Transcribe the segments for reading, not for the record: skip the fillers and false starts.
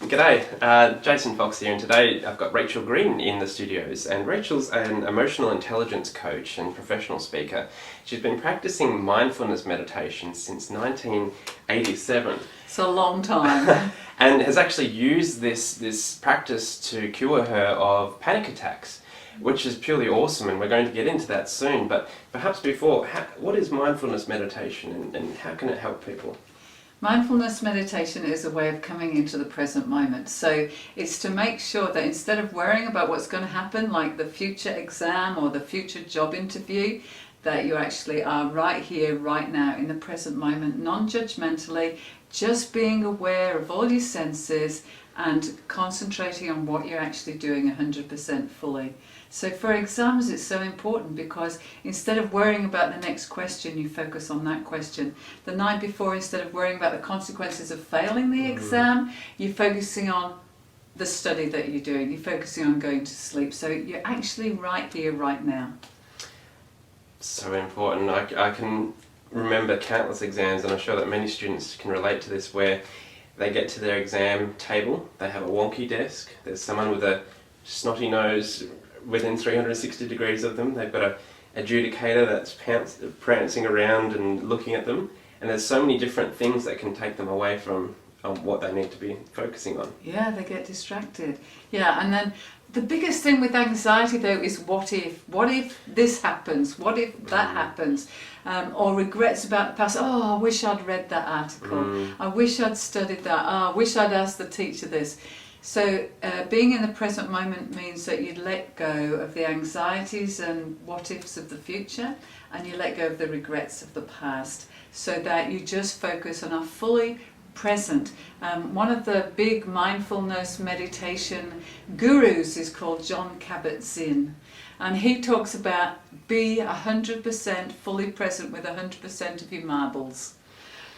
G'day, Jason Fox here, and today I've got Rachel Green in the studios, and Rachel's an emotional intelligence coach and professional speaker. She's been practicing mindfulness meditation since 1987. It's a long time. And has actually used this practice to cure her of panic attacks, which is purely awesome, and we're going to get into that soon. But perhaps before, what is mindfulness meditation and how can it help people? Mindfulness meditation is a way of coming into the present moment. So it's to make sure that instead of worrying about what's going to happen, like the future exam or the future job interview, that you actually are right here, right now, in the present moment, non-judgmentally, just being aware of all your senses and concentrating on what you're actually doing 100% fully. So for exams it's so important because instead of worrying about the next question, you focus on that question. The night before, instead of worrying about the consequences of failing the exam, you're focusing on the study that you're doing, you're focusing on going to sleep. So you're actually right here, right now. So important. I can remember countless exams, and I'm sure that many students can relate to this, where they get to their exam table, they have a wonky desk, there's someone with a snotty nose within 360 degrees of them, they've got an adjudicator that's prancing around and looking at them, and there's so many different things that can take them away from what they need to be focusing on. Yeah, they get distracted. Yeah, and then the biggest thing with anxiety though is what if? What if this happens? What if that happens? Or regrets about the past. Oh, I wish I'd read that article. I wish I'd studied that. Oh, I wish I'd asked the teacher this. So being in the present moment means that you let go of the anxieties and what ifs of the future, and you let go of the regrets of the past, so that you just focus on a fully present. One of the big mindfulness meditation gurus is called John Kabat-Zinn, and he talks about be 100% fully present with 100% of your marbles.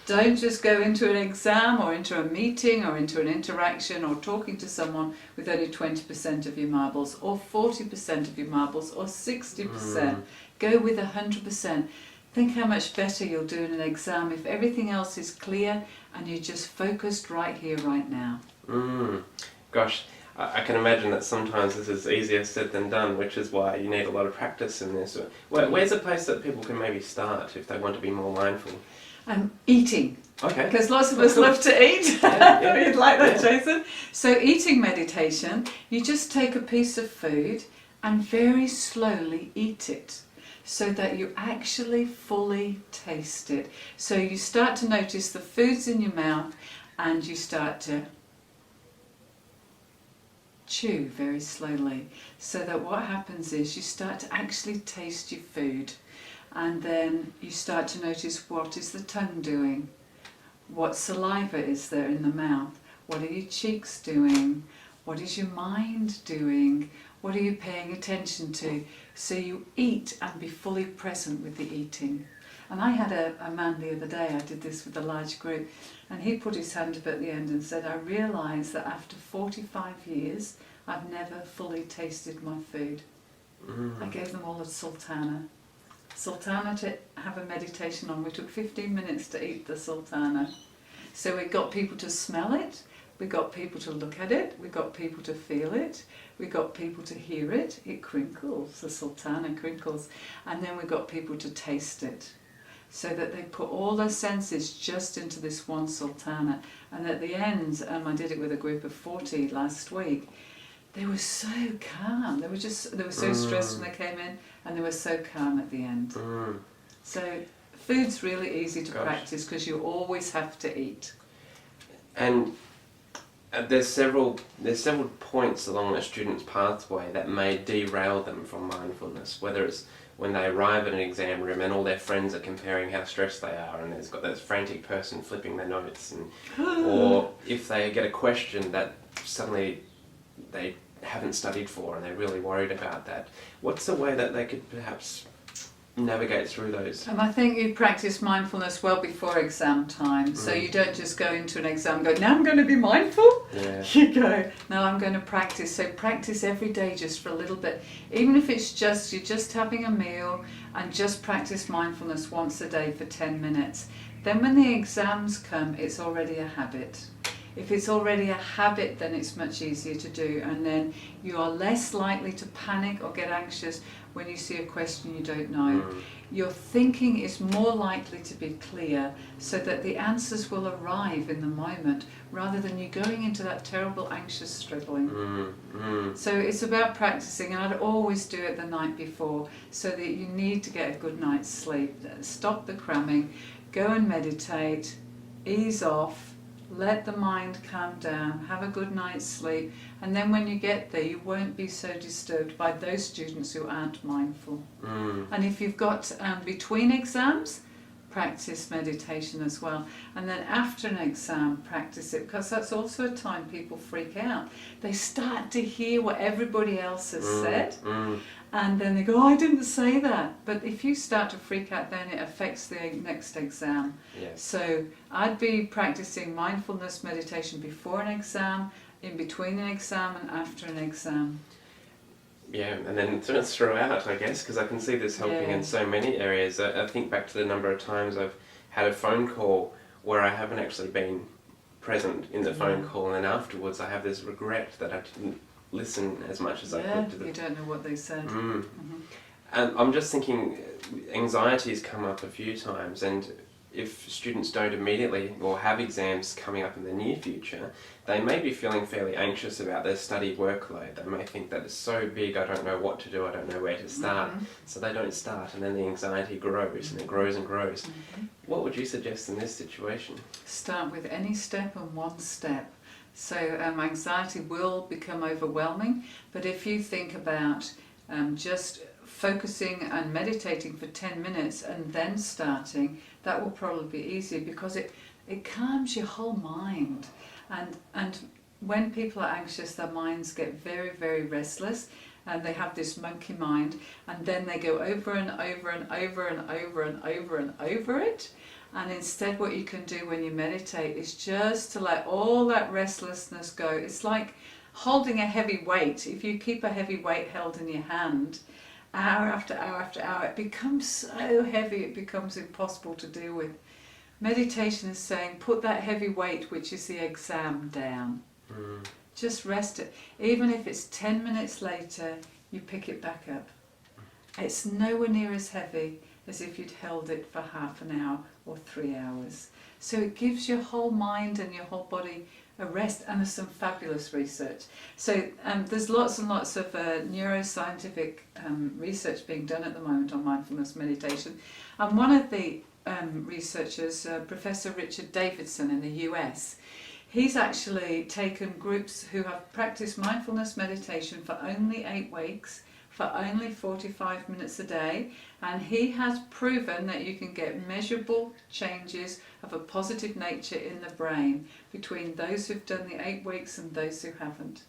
Don't just go into an exam or into a meeting or into an interaction or talking to someone with only 20% of your marbles or 40% of your marbles or 60%. Go with 100%. Think how much better you'll do in an exam if everything else is clear and you're just focused right here, right now. Gosh, I can imagine that sometimes this is easier said than done, which is why you need a lot of practice in this. Where's a place that people can maybe start if they want to be more mindful? Eating. Okay. Because lots of us love to eat. Yeah. You'd like that, Jason? So eating meditation, you just take a piece of food and very slowly eat it, so that you actually fully taste it. So you start to notice the foods in your mouth and you start to chew very slowly, so that what happens is you start to actually taste your food, and then you start to notice what is the tongue doing, what saliva is there in the mouth, what are your cheeks doing, what is your mind doing, what are you paying attention to? So you eat and be fully present with the eating. And I had a man the other day, I did this with a large group, and he put his hand up at the end and said, I realised that after 45 years I've never fully tasted my food. I gave them all a sultana to have a meditation on. We took 15 minutes to eat the sultana. So we got people to smell it, we got people to look at it, we got people to feel it, we got people to hear it, it crinkles, the sultana crinkles, and then we got people to taste it. So that they put all their senses just into this one sultana. And at the end, I did it with a group of 40 last week, they were so calm. They were so stressed when they came in, and they were so calm at the end. So food's really easy to practice because you always have to eat. And there's several points along a student's pathway that may derail them from mindfulness, whether it's when they arrive at an exam room and all their friends are comparing how stressed they are, and there's got that frantic person flipping their notes, or if they get a question that suddenly they haven't studied for and they're really worried about that. What's the way that they could perhaps navigate through those? I think you practice mindfulness well before exam time. So you don't just go into an exam and go, now I'm going to be mindful. Yeah. You go, now I'm going to practice. So practice every day just for a little bit. Even if it's just, you're just having a meal, and just practice mindfulness once a day for 10 minutes. Then when the exams come, it's already a habit. If it's already a habit, then it's much easier to do, and then you are less likely to panic or get anxious when you see a question you don't know. Your thinking is more likely to be clear, so that the answers will arrive in the moment rather than you going into that terrible anxious struggling. So it's about practicing, and I'd always do it the night before, so that you need to get a good night's sleep. Stop the cramming, go and meditate, ease off, let the mind calm down, have a good night's sleep, and then when you get there you won't be so disturbed by those students who aren't mindful. And if you've got between exams, practice meditation as well, and then after an exam practice it, because that's also a time people freak out. They start to hear what everybody else has said, and then they go, oh, I didn't say that. But if you start to freak out, then it affects the next exam. Yes. So I'd be practicing mindfulness meditation before an exam, in between an exam, and after an exam. Yeah, and then throughout, I guess, because I can see this helping in so many areas. I think back to the number of times I've had a phone call where I haven't actually been present in the phone call, and then afterwards I have this regret that I didn't listen as much as I could to the... You don't know what they said. And I'm just thinking, anxiety's come up a few times, and if students don't immediately or have exams coming up in the near future, they may be feeling fairly anxious about their study workload. They may think that it's so big, I don't know what to do, I don't know where to start, so they don't start, and then the anxiety grows and it grows and grows. What would you suggest in this situation? Start with any step and one step. So anxiety will become overwhelming, but if you think about just focusing and meditating for 10 minutes and then starting, that will probably be easier, because it calms your whole mind. And when people are anxious, their minds get very, very restless, and they have this monkey mind, and then they go over and over and over and over and over and over it. And instead what you can do when you meditate is just to let all that restlessness go. It's like holding a heavy weight. If you keep a heavy weight held in your hand, hour after hour after hour, it becomes so heavy it becomes impossible to deal with. Meditation is saying, put that heavy weight, which is the exam, down. Just rest it. Even if it's 10 minutes later, you pick it back up. It's nowhere near as heavy as if you'd held it for half an hour or 3 hours. So it gives your whole mind and your whole body a rest, and there's some fabulous research. So there's lots and lots of neuroscientific research being done at the moment on mindfulness meditation. And one of the researchers, Professor Richard Davidson in the US, he's actually taken groups who have practiced mindfulness meditation for only 8 weeks, for only 45 minutes a day, and he has proven that you can get measurable changes of a positive nature in the brain between those who've done the 8 weeks and those who haven't.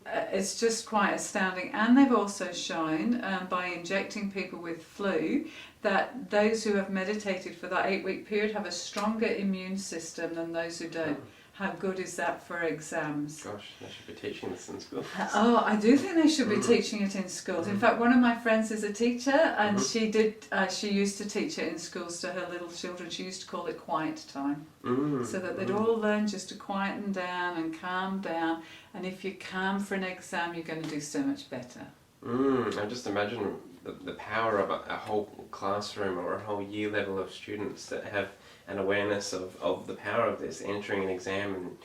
It's just quite astounding. And they've also shown by injecting people with flu that those who have meditated for that 8-week period have a stronger immune system than those who don't. How good is that for exams? Gosh, they should be teaching this in school. Oh, I do think they should be teaching it in schools. In fact, one of my friends is a teacher, and she used to teach it in schools to her little children. She used to call it quiet time, so that they'd all learn just to quieten down and calm down. And if you're calm for an exam, you're going to do so much better. I just imagine the power of a whole classroom or a whole year level of students that have an awareness of the power of this, entering an exam in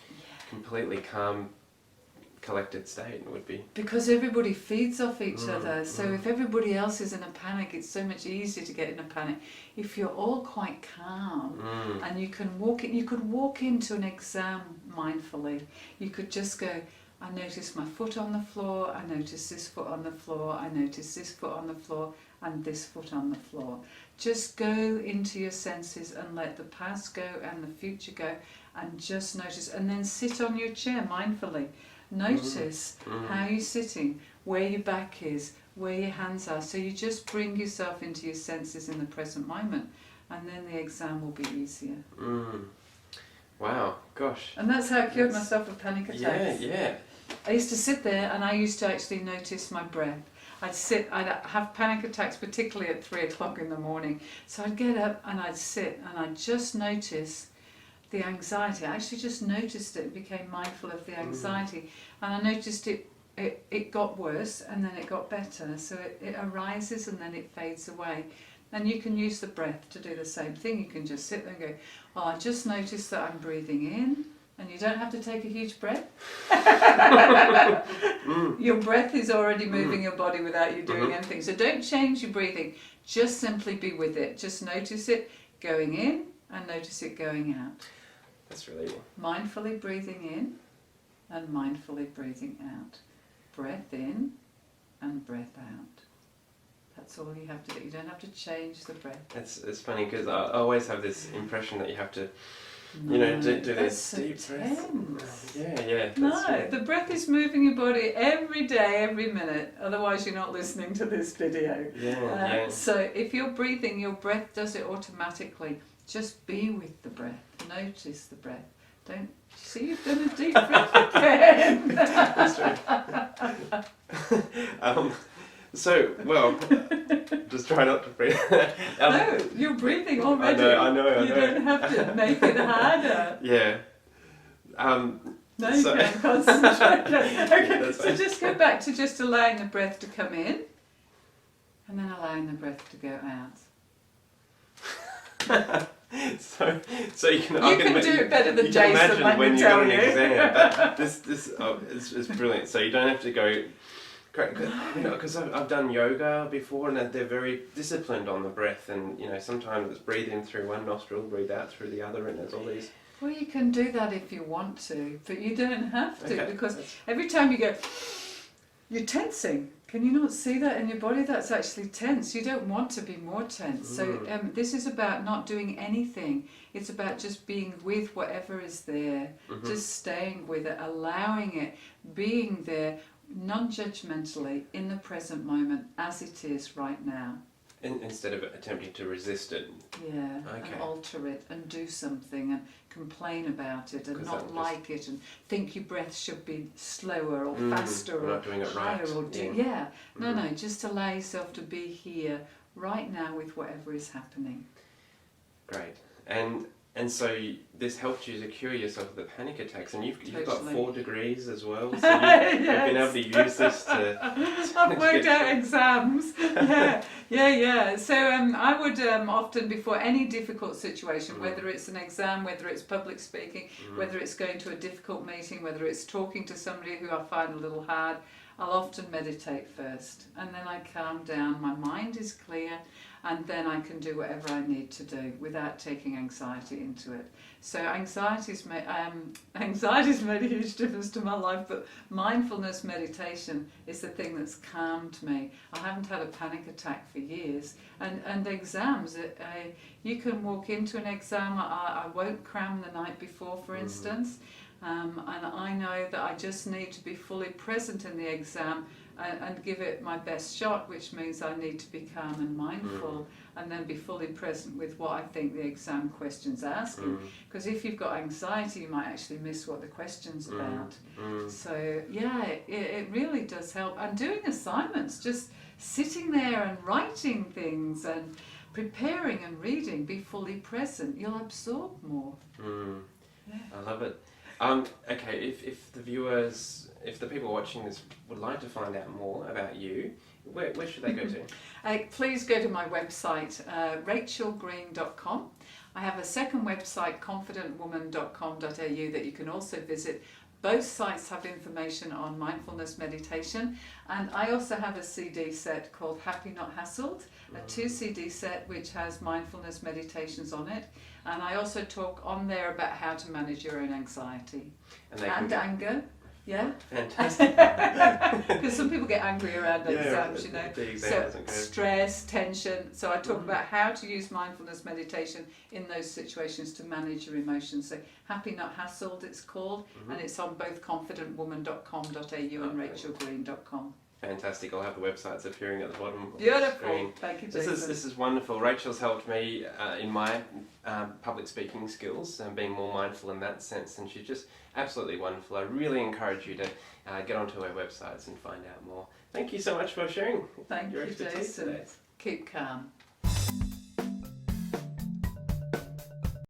completely calm, collected state would be. Because everybody feeds off each other, so if everybody else is in a panic, it's so much easier to get in a panic. If you're all quite calm and you can walk into an exam mindfully. You could just go, I notice my foot on the floor, I notice this foot on the floor, I notice this foot on the floor, and this foot on the floor. Just go into your senses and let the past go and the future go, and just notice, and then sit on your chair mindfully. Notice how you're sitting, where your back is, where your hands are. So you just bring yourself into your senses in the present moment, and then the exam will be easier. Wow, gosh. And that's how I cured myself of panic attacks. Yeah. I used to sit there and I used to actually notice my breath. I'd have panic attacks, particularly at 3 o'clock in the morning. So I'd get up and I'd sit and I'd just notice the anxiety. I actually just noticed it and became mindful of the anxiety. And I noticed it got worse and then it got better. So it arises and then it fades away. And you can use the breath to do the same thing. You can just sit there and go, well, I just noticed that I'm breathing in. And you don't have to take a huge breath. Your breath is already moving your body without you doing anything. So don't change your breathing. Just simply be with it. Just notice it going in and notice it going out. That's really cool. Mindfully breathing in and mindfully breathing out. Breath in and breath out. That's all you have to do. You don't have to change the breath. It's funny because I always have this impression that you have to, do this so deep breath. Yeah. No, the breath is moving your body every day, every minute. Otherwise, you're not listening to this video. Yeah. So if you're breathing, your breath does it automatically. Just be with the breath. Notice the breath. Don't see you've done a deep breath again. That's right. Just try not to breathe. No, you're breathing already. I know. You don't have to make it harder. Yeah. No, you can concentrate. Okay, so fine. just go back to just allowing the breath to come in and then allowing the breath to go out. So you can. You can do it better than you Jason, can imagine let when me you've tell got an you. exam. But it's brilliant. So you don't have to go. Because I've done yoga before, and they're very disciplined on the breath, and sometimes it's breathe in through one nostril, breathe out through the other, and there's all these. Well, you can do that if you want to, but you don't have to, Okay. because every time you go, you're tensing. Can you not see that in your body? That's actually tense. You don't want to be more tense. So this is about not doing anything. It's about just being with whatever is there, just staying with it, allowing it, being there, non-judgmentally, in the present moment, as it is right now. Instead of attempting to resist it. Yeah, Okay. and alter it and do something and complain about it and 'Cause not that like it and think your breath should be slower or faster we're or not doing it higher right. or No, just allow yourself to be here right now with whatever is happening. Great. And so this helped you to cure yourself of the panic attacks, and you've got Totally. 4 degrees as well, so you've been able to use this to... I've worked out exams. Yeah. So I would often, before any difficult situation, whether it's an exam, whether it's public speaking, whether it's going to a difficult meeting, whether it's talking to somebody who I find a little hard, I'll often meditate first, and then I calm down, my mind is clear, and then I can do whatever I need to do without taking anxiety into it. So anxiety's made a huge difference to my life, but mindfulness meditation is the thing that's calmed me. I haven't had a panic attack for years. And exams, you can walk into an exam, I won't cram the night before, for instance, and I know that I just need to be fully present in the exam and give it my best shot, which means I need to be calm and mindful and then be fully present with what I think the exam question's asking. Because if you've got anxiety, you might actually miss what the question's about. So yeah, it really does help. And doing assignments, just sitting there and writing things and preparing and reading, be fully present, you'll absorb more. Yeah. I love it. Okay, if the people watching this would like to find out more about you, where should they go to? Please go to my website, rachelgreen.com. I have a second website, confidentwoman.com.au, that you can also visit. Both sites have information on mindfulness meditation, and I also have a CD set called Happy Not Hassled, a 2 CD set which has mindfulness meditations on it, and I also talk on there about how to manage your own anxiety and anger. Yeah, Fantastic. because some people get angry around exams, you know. The exam So doesn't go. stress, tension. So I talk about how to use mindfulness meditation in those situations to manage your emotions. So Happy Not Hassled, it's called, and it's on both confidentwoman.com.au and rachelgreen.com. Fantastic. I'll have the websites appearing at the bottom of the Beautiful. screen. Thank you, Jason. This is wonderful. Rachel's helped me in my public speaking skills and being more mindful in that sense, and she's just absolutely wonderful. I really encourage you to get onto her websites and find out more. Thank you so much for sharing Thank your you, expertise Jason. today. Keep calm.